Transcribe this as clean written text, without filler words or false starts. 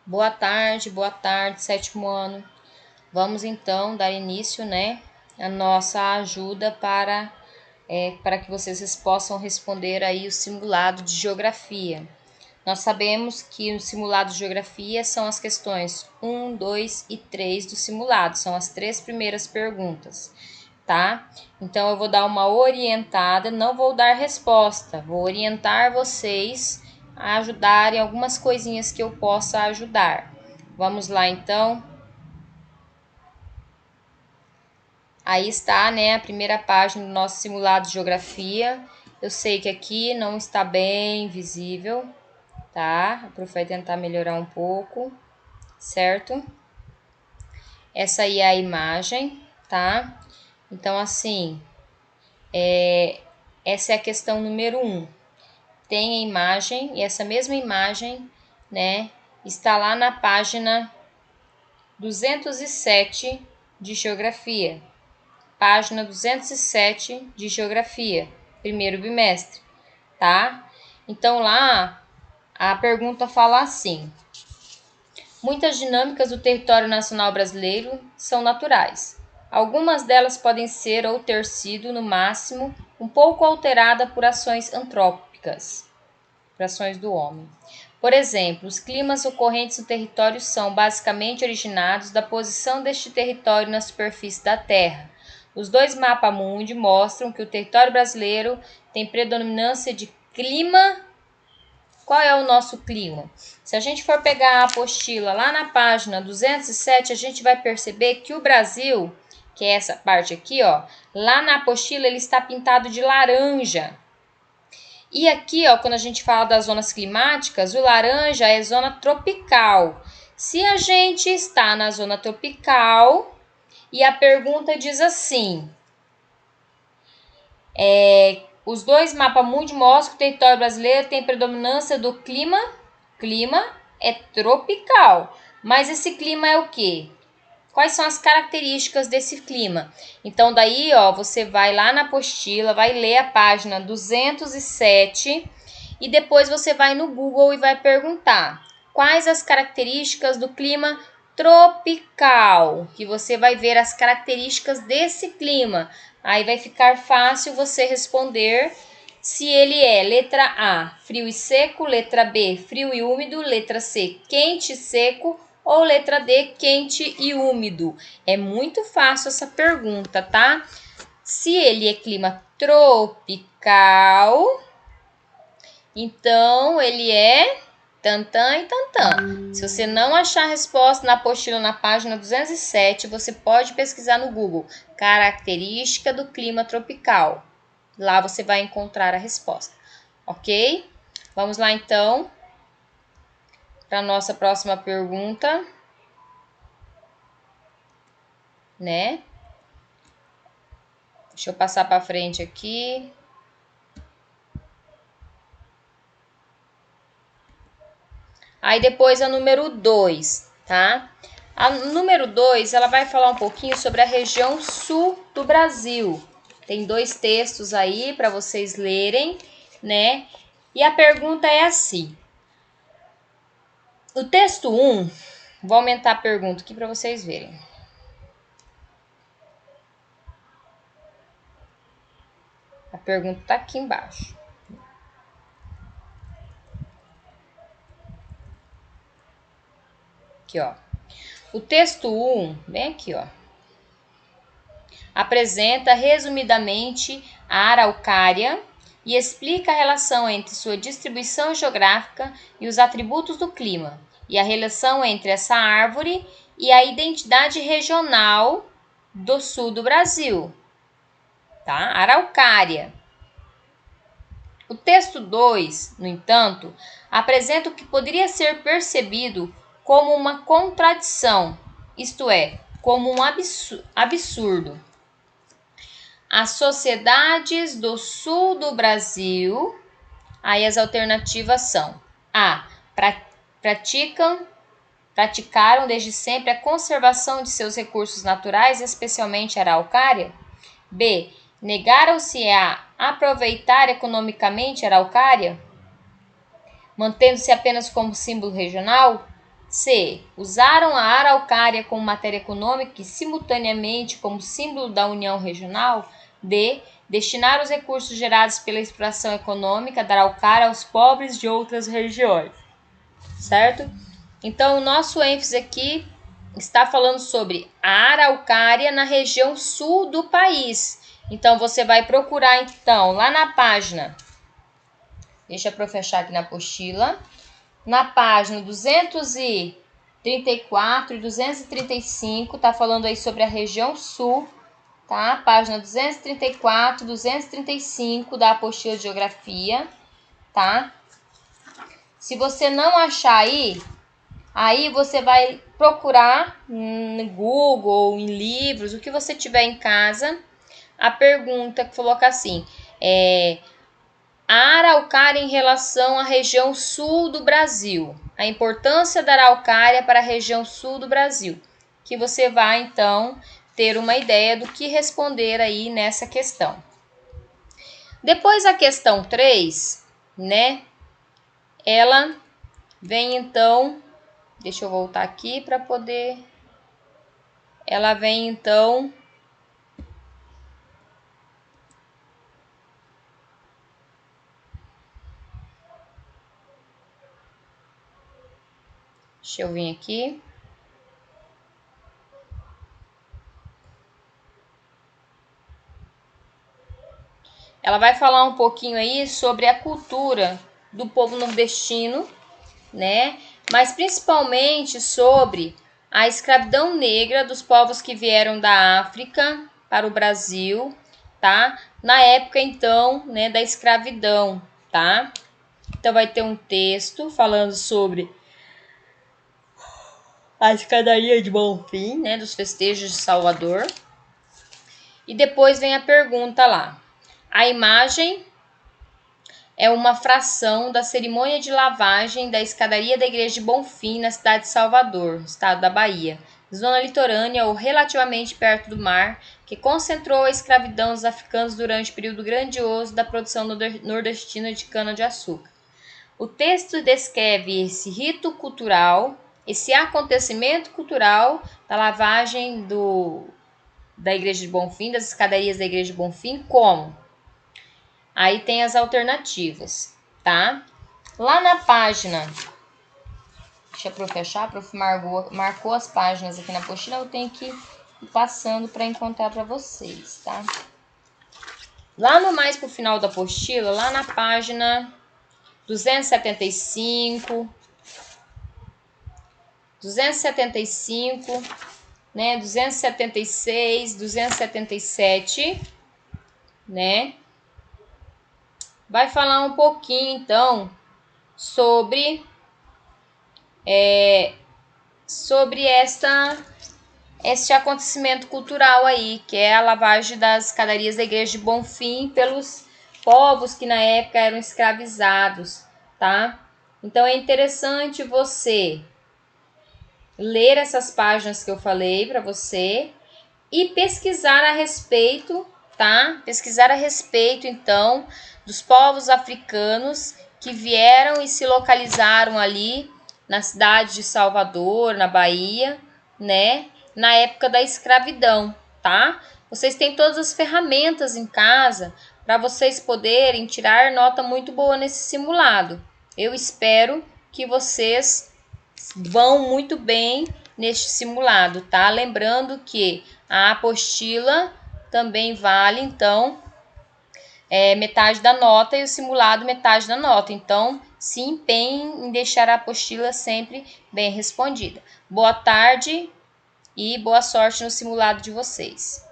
boa tarde, sétimo ano. Vamos então dar início, né, à nossa ajuda para que vocês possam responder aí o simulado de geografia. Nós sabemos que o simulado de geografia são as questões 1, 2 e 3 do simulado, são as 3 primeiras perguntas, tá? Então eu vou dar uma orientada, não vou dar resposta, vou orientar vocês a ajudarem algumas coisinhas que eu possa ajudar. Vamos lá então. Aí está, né, a primeira página do nosso simulado de geografia. Eu sei que aqui não está bem visível, tá? A prof vai tentar melhorar um pouco, certo? Essa aí é a imagem, tá? Então, assim, essa é a questão número 1. Tem a imagem, e essa mesma imagem, né, está lá na página 207 de geografia. Página 207 de geografia, primeiro bimestre, tá? Então lá a pergunta fala assim: muitas dinâmicas do território nacional brasileiro são naturais. Algumas delas podem ser ou ter sido, no máximo, um pouco alterada por ações antrópicas, por ações do homem. Por exemplo, os climas ocorrentes no território são basicamente originados da posição deste território na superfície da Terra. Os dois mapas mundi mostram que o território brasileiro tem predominância de clima. Qual é o nosso clima? Se a gente for pegar a apostila lá na página 207, a gente vai perceber que o Brasil, que é essa parte aqui, ó, lá na apostila ele está pintado de laranja. E aqui, ó, quando a gente fala das zonas climáticas, o laranja é zona tropical. Se a gente está na zona tropical, e a pergunta diz assim: os dois mapas mundi mostram que o território brasileiro tem predominância do clima. Clima é tropical. Mas esse clima é o quê? Quais são as características desse clima? Então, daí, ó, você vai lá na apostila, vai ler a página 207 e depois você vai no Google e vai perguntar quais as características do clima tropical, que você vai ver as características desse clima. Aí vai ficar fácil você responder se ele é letra A, frio e seco, letra B, frio e úmido, letra C, quente e seco, ou letra D, quente e úmido. É muito fácil essa pergunta, tá? Se ele é clima tropical, então ele é tantã e tantã. Se você não achar a resposta na apostila na página 207, você pode pesquisar no Google característica do clima tropical. Lá você vai encontrar a resposta, ok? Vamos lá então para a nossa próxima pergunta, né? Deixa eu passar para frente aqui. Aí depois a número 2, tá? A número 2, ela vai falar um pouquinho sobre a região sul do Brasil. Tem 2 textos aí para vocês lerem, né? E a pergunta é assim. O texto 1, vou aumentar a pergunta aqui para vocês verem. A pergunta está aqui embaixo. Aqui, ó. O texto 1, bem aqui, ó, apresenta resumidamente a araucária e explica a relação entre sua distribuição geográfica e os atributos do clima, e a relação entre essa árvore e a identidade regional do sul do Brasil. Tá? Araucária. O texto 2, no entanto, apresenta o que poderia ser percebido como uma contradição, isto é, como um absurdo. As sociedades do sul do Brasil, aí as alternativas são: A. Praticaram desde sempre a conservação de seus recursos naturais, especialmente a araucária. B. Negaram-se a aproveitar economicamente a araucária, mantendo-se apenas como símbolo regional. C. Usaram a araucária como matéria econômica e simultaneamente como símbolo da união regional. D. Destinar os recursos gerados pela exploração econômica da araucária aos pobres de outras regiões. Certo? Então, o nosso ênfase aqui está falando sobre a araucária na região sul do país. Então, você vai procurar, então, lá na página, deixa eu fechar aqui na apostila, na página 234 e 235, tá falando aí sobre a região sul, tá? Página 234, 235 da apostila de geografia, tá? Se você não achar aí você vai procurar no Google, em livros, o que você tiver em casa, a pergunta que coloca assim, a araucária em relação à região sul do Brasil. A importância da araucária para a região sul do Brasil. Que você vai, então, ter uma ideia do que responder aí nessa questão. Depois a questão 3, né? Ela vem, então... Deixa eu voltar aqui para poder... Ela vem, então... Deixa eu vir aqui. Ela vai falar um pouquinho aí sobre a cultura do povo nordestino, né? Mas principalmente sobre a escravidão negra dos povos que vieram da África para o Brasil, tá? Na época, então, né, da escravidão, tá? Então, vai ter um texto falando sobre a escadaria de Bonfim, né, dos festejos de Salvador. E depois vem a pergunta lá. A imagem é uma fração da cerimônia de lavagem da escadaria da igreja de Bonfim, na cidade de Salvador, estado da Bahia, zona litorânea ou relativamente perto do mar, que concentrou a escravidão dos africanos durante o período grandioso da produção nordestina de cana-de-açúcar. O texto descreve esse rito cultural, esse acontecimento cultural da lavagem da igreja de Bonfim, das escadarias da igreja de Bonfim, como? Aí tem as alternativas, tá? Lá na página, deixa eu fechar, a prof. marcou as páginas aqui na apostila, eu tenho que ir passando para encontrar para vocês, tá? Lá no mais pro final da apostila, lá na página 275, 275, né, 276, 277, né? Vai falar um pouquinho, então, sobre este acontecimento cultural aí, que é a lavagem das escadarias da igreja de Bonfim pelos povos que na época eram escravizados, tá? Então, é interessante você ler essas páginas que eu falei para você e pesquisar a respeito, tá? Pesquisar a respeito, então, dos povos africanos que vieram e se localizaram ali na cidade de Salvador, na Bahia, né? Na época da escravidão, tá? Vocês têm todas as ferramentas em casa para vocês poderem tirar nota muito boa nesse simulado. Eu espero que vocês vão muito bem neste simulado, tá? Lembrando que a apostila também vale, então, metade da nota e o simulado metade da nota. Então, se empenhem em deixar a apostila sempre bem respondida. Boa tarde e boa sorte no simulado de vocês.